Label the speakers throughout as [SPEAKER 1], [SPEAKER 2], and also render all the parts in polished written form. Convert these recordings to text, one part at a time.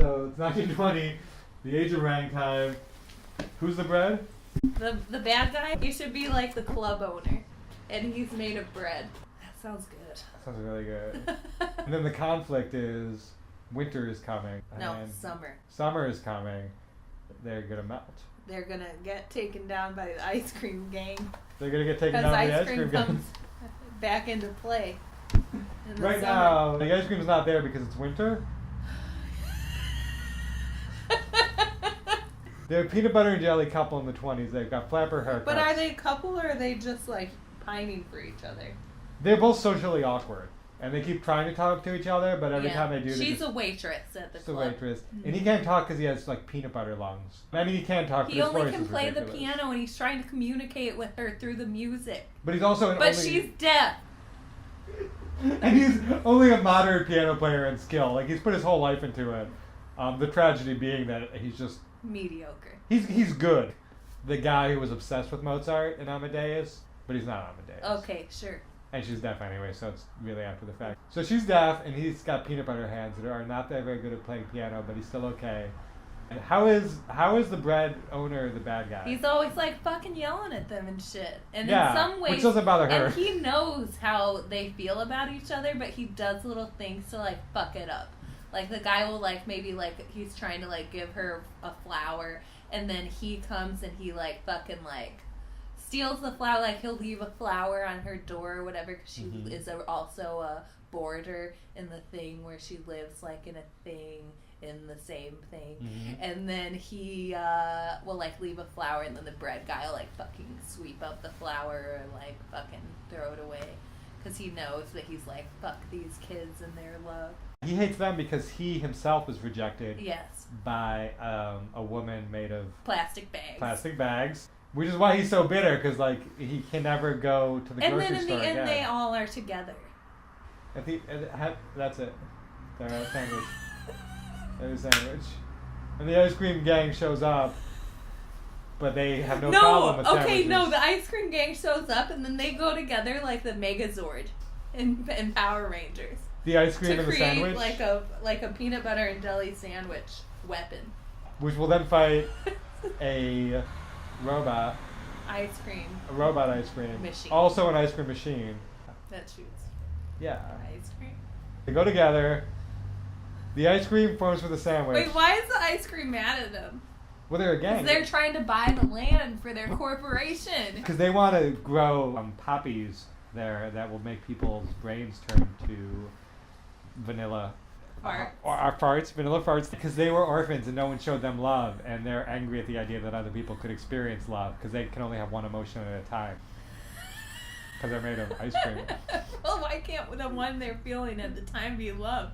[SPEAKER 1] So it's 1920, the age of ragtime. Who's the bread?
[SPEAKER 2] The bad guy, he should be like the club owner. And he's made of bread. That sounds good.
[SPEAKER 1] That sounds really good. And then the conflict is winter is coming.
[SPEAKER 2] No,
[SPEAKER 1] and
[SPEAKER 2] summer.
[SPEAKER 1] Summer is coming. They're going to melt.
[SPEAKER 2] They're going to get taken down by the ice cream gang.
[SPEAKER 1] They're going to get taken down by the ice cream gang.
[SPEAKER 2] Comes back into play.
[SPEAKER 1] Right now, the ice cream's not there because it's winter. They're a peanut butter and jelly couple in the 20s. They've got flapper haircuts.
[SPEAKER 2] But are they a couple or are they just like pining for each other?
[SPEAKER 1] They're both socially awkward. And they keep trying to talk to each other, but every time they do...
[SPEAKER 2] She's a waitress at the club.
[SPEAKER 1] She's a waitress. Mm-hmm. And he can't talk because he has like peanut butter lungs. I mean, he can talk, but his voice is ridiculous. He only can play
[SPEAKER 2] the piano and he's trying to communicate with her through the music.
[SPEAKER 1] But he's also
[SPEAKER 2] she's deaf.
[SPEAKER 1] And he's only a moderate piano player in skill. Like, he's put his whole life into it. The tragedy being that he's just...
[SPEAKER 2] mediocre.
[SPEAKER 1] He's good. The guy who was obsessed with Mozart in Amadeus, but he's not Amadeus.
[SPEAKER 2] Okay, sure.
[SPEAKER 1] And she's deaf anyway, so it's really after the fact. So she's deaf, and he's got peanut butter hands that are not that very good at playing piano, but he's still okay. And how is the bread owner the bad guy?
[SPEAKER 2] He's always like fucking yelling at them and shit. And
[SPEAKER 1] in
[SPEAKER 2] some ways,
[SPEAKER 1] which doesn't bother her.
[SPEAKER 2] And he knows how they feel about each other, but he does little things to like fuck it up. Like the guy will like maybe like he's trying to like give her a flower, and then he comes and he like fucking like steals the flower. Like he'll leave a flower on her door or whatever because she is also a boarder in the thing where she lives like in a thing in the same thing. And then he will like leave a flower, and then the bread guy will like fucking sweep up the flower or like fucking throw it away because he knows that he's like fuck these kids and their love.
[SPEAKER 1] He hates them because he himself was rejected
[SPEAKER 2] Yes.
[SPEAKER 1] by a woman made of
[SPEAKER 2] plastic bags.
[SPEAKER 1] Which is why he's so bitter, because like he can never go to the grocery store again.
[SPEAKER 2] And then in the end, they all are together.
[SPEAKER 1] That's it. They're a sandwich. They're a sandwich. And the ice cream gang shows up, but they have no problem with sandwiches.
[SPEAKER 2] No, the ice cream gang shows up, and then they go together like the Megazord in Power Rangers.
[SPEAKER 1] The ice cream and the sandwich?
[SPEAKER 2] To create like a peanut butter and jelly sandwich weapon.
[SPEAKER 1] Which will then fight a robot.
[SPEAKER 2] Ice cream.
[SPEAKER 1] A robot ice cream.
[SPEAKER 2] Machine.
[SPEAKER 1] Also an ice cream machine.
[SPEAKER 2] That shoots.
[SPEAKER 1] Yeah.
[SPEAKER 2] Ice cream.
[SPEAKER 1] They go together. The ice cream forms for the sandwich.
[SPEAKER 2] Wait, why is the ice cream mad at them?
[SPEAKER 1] Well, they're a gang.
[SPEAKER 2] They're trying to buy the land for their corporation.
[SPEAKER 1] Because they want to grow poppies there that will make people's brains turn to vanilla farts. Vanilla farts, because they were orphans and no one showed them love, and they're angry at the idea that other people could experience love because they can only have one emotion at a time because they're made of ice cream.
[SPEAKER 2] Well, why can't the one they're feeling at the time be love?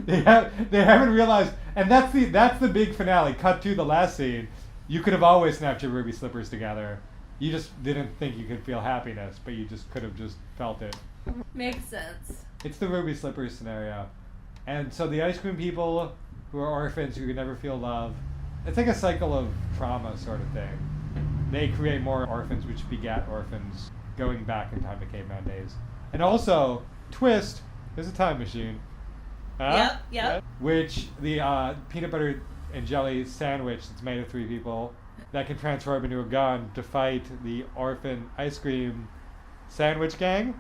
[SPEAKER 1] They haven't realized, and that's the big finale. Cut to the last scene. You could have always snapped your ruby slippers together. You just didn't think you could feel happiness, but you just could have just felt it.
[SPEAKER 2] Makes sense.
[SPEAKER 1] It's the ruby slippers scenario. And so the ice cream people who are orphans who could never feel love, it's like a cycle of trauma sort of thing. They create more orphans which begat orphans going back in time to caveman days. And also, twist, there's a time machine.
[SPEAKER 2] Yep.
[SPEAKER 1] Which the peanut butter and jelly sandwich that's made of 3 people that can transform into a gun to fight the orphan ice cream sandwich gang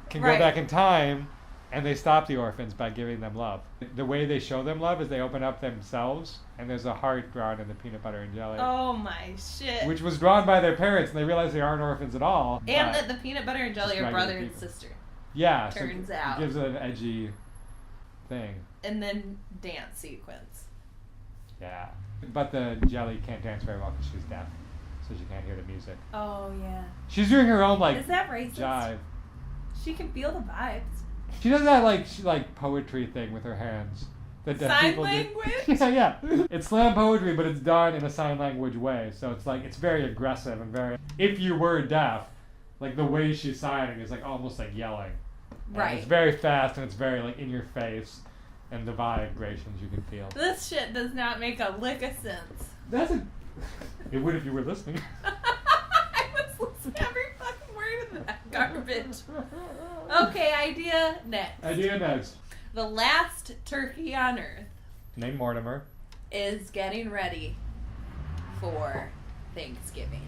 [SPEAKER 1] can go back in time, and they stop the orphans by giving them love. The way they show them love is they open up themselves, and there's a heart drawn in the peanut butter and jelly.
[SPEAKER 2] Oh my shit.
[SPEAKER 1] Which was drawn by their parents, and they realize they aren't orphans at all.
[SPEAKER 2] And that the peanut butter and jelly are brother and sister.
[SPEAKER 1] Yeah.
[SPEAKER 2] Turns
[SPEAKER 1] so
[SPEAKER 2] out.
[SPEAKER 1] It gives it an edgy thing.
[SPEAKER 2] And then dance sequence.
[SPEAKER 1] Yeah. But the jelly can't dance very well because she's deaf, so she can't hear the music.
[SPEAKER 2] Oh, yeah.
[SPEAKER 1] She's doing her own, like,
[SPEAKER 2] is that racist?
[SPEAKER 1] Jive.
[SPEAKER 2] She can feel the vibes.
[SPEAKER 1] She does that, like poetry thing with her hands. That deaf
[SPEAKER 2] sign
[SPEAKER 1] people
[SPEAKER 2] language?
[SPEAKER 1] Do. Yeah. It's slam poetry, but it's done in a sign language way. So it's like, it's very aggressive and very... If you were deaf, like, the way she's signing is, like, almost like yelling.
[SPEAKER 2] Right.
[SPEAKER 1] And it's very fast, and it's very, like, in your face. And the vibrations you can feel.
[SPEAKER 2] This shit does not make a lick of sense.
[SPEAKER 1] It would if you were listening.
[SPEAKER 2] I was listening to every fucking word of that garbage. Okay, idea next.
[SPEAKER 1] Idea next.
[SPEAKER 2] The last turkey on Earth.
[SPEAKER 1] named Mortimer,
[SPEAKER 2] is getting ready for Thanksgiving.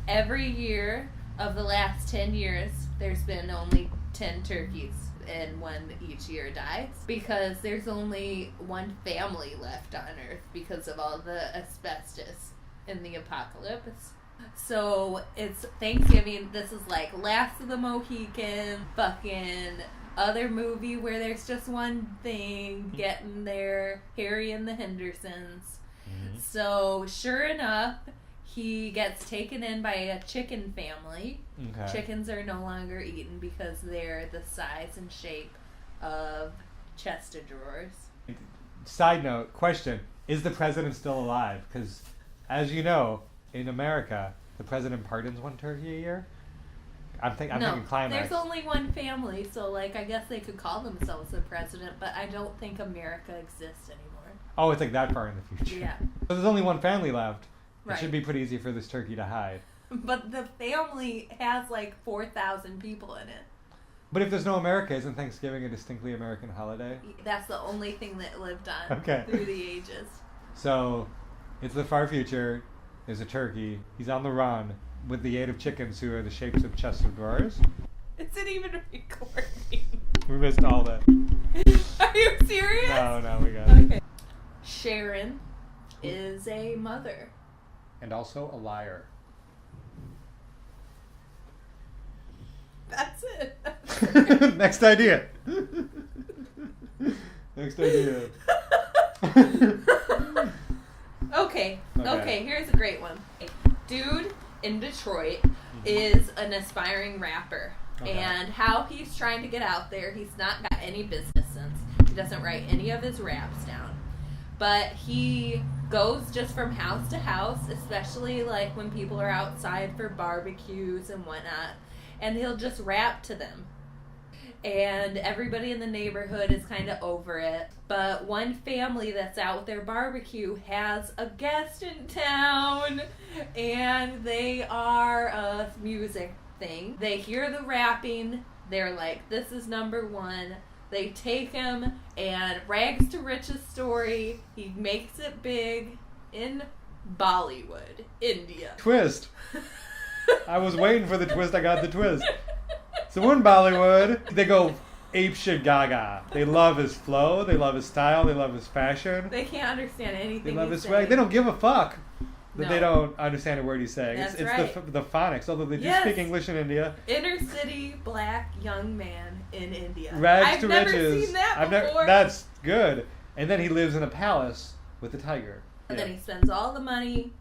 [SPEAKER 2] Every year of the last 10 years, there's been only 10 turkeys, and one each year dies because there's only one family left on Earth because of all the asbestos in the apocalypse. So it's Thanksgiving. This is like Last of the Mohicans, fucking other movie where there's just one thing getting there, Harry and the Hendersons. Mm-hmm. So sure enough, he gets taken in by a chicken family. Okay. Chickens are no longer eaten because they're the size and shape of chest of drawers.
[SPEAKER 1] Side note, question, is the president still alive? Because, as you know, in America, the president pardons one turkey a year. I'm thinking climax.
[SPEAKER 2] There's only one family, so like I guess they could call themselves the president, but I don't think America exists anymore.
[SPEAKER 1] Oh, it's like that far in the future.
[SPEAKER 2] Yeah.
[SPEAKER 1] So there's only one family left.
[SPEAKER 2] Right.
[SPEAKER 1] It should be pretty easy for this turkey to hide.
[SPEAKER 2] But the family has like 4,000 people in it.
[SPEAKER 1] But if there's no America, isn't Thanksgiving a distinctly American holiday?
[SPEAKER 2] That's the only thing that lived on through the ages.
[SPEAKER 1] So, it's the far future. There's a turkey. He's on the run with the aid of chickens who are the shapes of chests of drawers.
[SPEAKER 2] Is it even recording?
[SPEAKER 1] We missed all that.
[SPEAKER 2] Are you serious?
[SPEAKER 1] No, we got it.
[SPEAKER 2] Okay. Sharon is a mother.
[SPEAKER 1] And also a liar.
[SPEAKER 2] That's it.
[SPEAKER 1] Next idea. Next idea.
[SPEAKER 2] Okay, here's a great one. Dude in Detroit is an aspiring rapper. Okay. And how he's trying to get out there, he's not got any business sense. He doesn't write any of his raps down. But he goes just from house to house, especially like when people are outside for barbecues and whatnot, and he'll just rap to them. And everybody in the neighborhood is kind of over it. But one family that's out with their barbecue has a guest in town, and they are a music thing. They hear the rapping, they're like, this is number one. They take him, and rags to riches story, he makes it big in Bollywood, India.
[SPEAKER 1] Twist. I was waiting for the twist, I got the twist. So in Bollywood, they go apeshit gaga. They love his flow, they love his style, they love his fashion.
[SPEAKER 2] They can't understand anything.
[SPEAKER 1] They love his swag. They don't give a fuck that they don't understand a word he's saying.
[SPEAKER 2] That's
[SPEAKER 1] it's
[SPEAKER 2] right.
[SPEAKER 1] the phonics, although they do speak English in India.
[SPEAKER 2] Inner city black young man in India.
[SPEAKER 1] Rags to riches.
[SPEAKER 2] I've never seen that before.
[SPEAKER 1] That's good. And then he lives in a palace with a tiger.
[SPEAKER 2] And then he spends all the money,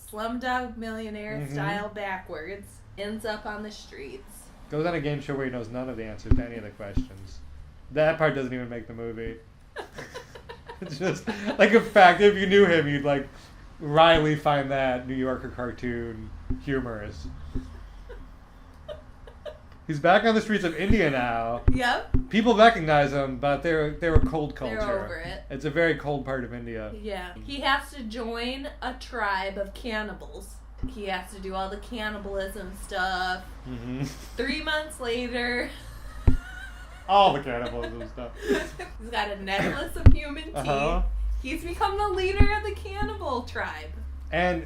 [SPEAKER 2] Slumdog Millionaire style backwards, ends up on the streets.
[SPEAKER 1] Goes on a game show where he knows none of the answers to any of the questions. That part doesn't even make the movie. It's just like a fact. If you knew him, you'd like wryly find that New Yorker cartoon humorous. He's back on the streets of India now.
[SPEAKER 2] Yep.
[SPEAKER 1] People recognize him, but they're a cold culture.
[SPEAKER 2] They're over it.
[SPEAKER 1] It's a very cold part of India.
[SPEAKER 2] Yeah. He has to join a tribe of cannibals. He has to do all the cannibalism stuff. 3 months later...
[SPEAKER 1] all the cannibalism stuff.
[SPEAKER 2] He's got a necklace of human teeth. He's become the leader of the cannibal tribe.
[SPEAKER 1] And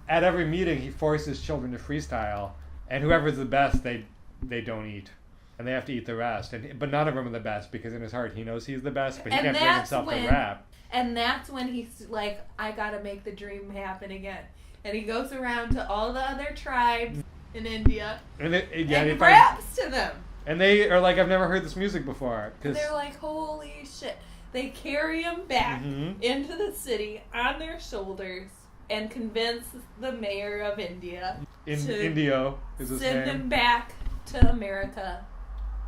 [SPEAKER 1] at every meeting, he forces children to freestyle. And whoever's the best, they don't eat. And they have to eat the rest. But none of them are the best, because in his heart, he knows he's the best, but he can't bring himself to rap.
[SPEAKER 2] And that's when he's like, I gotta make the dream happen again. And he goes around to all the other tribes in India and raps to them.
[SPEAKER 1] And they are like, I've never heard this music before.
[SPEAKER 2] And they're like, holy shit. They carry him back into the city on their shoulders and convince the mayor of India to
[SPEAKER 1] Indio is his
[SPEAKER 2] send
[SPEAKER 1] name.
[SPEAKER 2] him back to America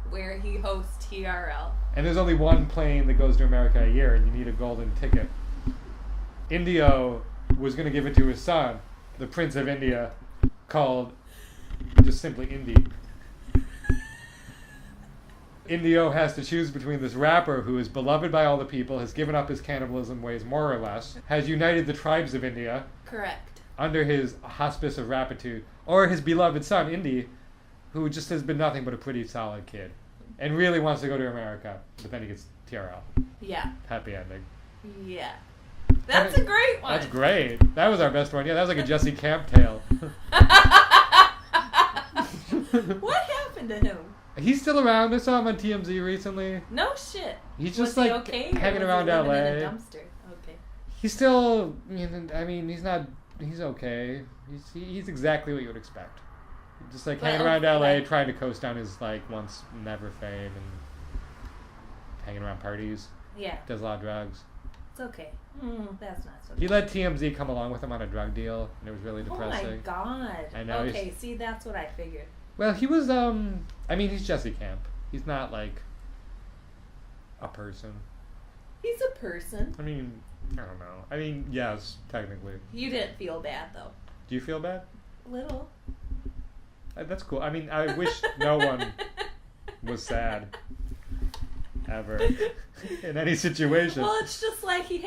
[SPEAKER 2] where he hosts TRL.
[SPEAKER 1] And there's only one plane that goes to America a year, and you need a golden ticket. Indio was going to give it to his son, the Prince of India, called just simply Indy. Indio has to choose between this rapper who is beloved by all the people, has given up his cannibalism ways more or less, has united the tribes of India.
[SPEAKER 2] Correct.
[SPEAKER 1] Under his hospice of rapitude, or his beloved son, Indy, who just has been nothing but a pretty solid kid, and really wants to go to America, but then he gets TRL.
[SPEAKER 2] Yeah.
[SPEAKER 1] Happy ending.
[SPEAKER 2] Yeah. That's a great one.
[SPEAKER 1] That's great. That was our best one. Yeah, that was like a Jesse Camp tale.
[SPEAKER 2] What happened to him?
[SPEAKER 1] He's still around. I saw him on TMZ recently.
[SPEAKER 2] No shit.
[SPEAKER 1] He's just
[SPEAKER 2] was he
[SPEAKER 1] like
[SPEAKER 2] okay,
[SPEAKER 1] hanging
[SPEAKER 2] or was
[SPEAKER 1] around
[SPEAKER 2] he living
[SPEAKER 1] LA.
[SPEAKER 2] in a dumpster? Okay.
[SPEAKER 1] He's still. I mean, he's not. He's okay. He's exactly what you would expect. Just like hanging around LA,
[SPEAKER 2] like,
[SPEAKER 1] trying to coast down his like once never fame and hanging around parties.
[SPEAKER 2] Yeah.
[SPEAKER 1] Does a lot of drugs.
[SPEAKER 2] It's okay. That's not so
[SPEAKER 1] He
[SPEAKER 2] good.
[SPEAKER 1] let TMZ come along with him on a drug deal, and it was really
[SPEAKER 2] Oh
[SPEAKER 1] depressing.
[SPEAKER 2] my god.
[SPEAKER 1] I know.
[SPEAKER 2] Okay, see, that's what I figured.
[SPEAKER 1] Well, he was. I mean, he's Jesse Camp. He's not like a person.
[SPEAKER 2] He's a person.
[SPEAKER 1] I mean, I don't know. I mean, yes, technically.
[SPEAKER 2] You didn't feel bad, though.
[SPEAKER 1] Do you feel bad?
[SPEAKER 2] Little.
[SPEAKER 1] That's cool. I mean, I wish no one was sad ever in any situation.
[SPEAKER 2] Well, it's just like he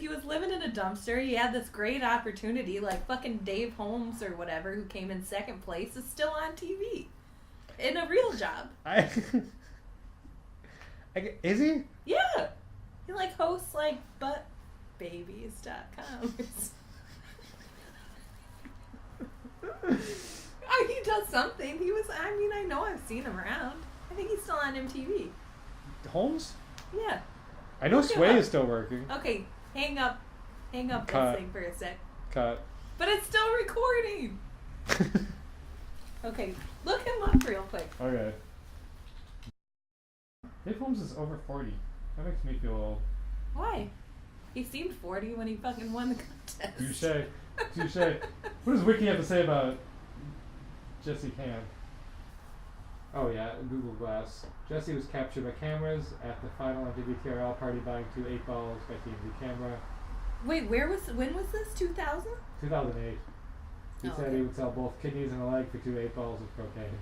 [SPEAKER 2] was living in a dumpster. He had this great opportunity, like fucking Dave Holmes or whatever, who came in second place, is still on TV in a real job.
[SPEAKER 1] Is he?
[SPEAKER 2] Yeah. He like hosts like buttbabies.com. He does something. I know I've seen him around. I think he's still on MTV.
[SPEAKER 1] Holmes?
[SPEAKER 2] Yeah.
[SPEAKER 1] I know
[SPEAKER 2] Look him
[SPEAKER 1] Sway
[SPEAKER 2] up.
[SPEAKER 1] is still working.
[SPEAKER 2] Okay, hang up
[SPEAKER 1] Cut.
[SPEAKER 2] this thing for a sec.
[SPEAKER 1] Cut.
[SPEAKER 2] But it's still recording. Okay, look him up real quick.
[SPEAKER 1] Okay. Dave Holmes is over 40. That makes me feel old.
[SPEAKER 2] Why? He seemed 40 when he fucking won the contest.
[SPEAKER 1] Touche. Touche. What does Wiki have to say about Jesse Camp? Oh yeah, Google Glass. Jesse was captured by cameras at the final MTV TRL party buying 2 8-balls by TMZ camera.
[SPEAKER 2] Wait, when was this? 2000?
[SPEAKER 1] 2008. He said
[SPEAKER 2] okay.
[SPEAKER 1] he would sell both kidneys and a leg for 2 8-balls of cocaine.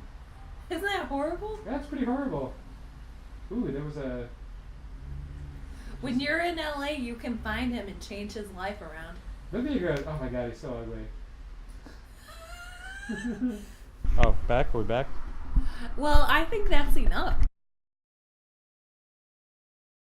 [SPEAKER 2] Isn't that horrible?
[SPEAKER 1] That's pretty horrible. Ooh, there was a...
[SPEAKER 2] When you're in LA, you can find him and change his life around.
[SPEAKER 1] Look at you guys. Oh my god, he's so ugly. Oh, back? Are we back?
[SPEAKER 2] Well, I think that's enough.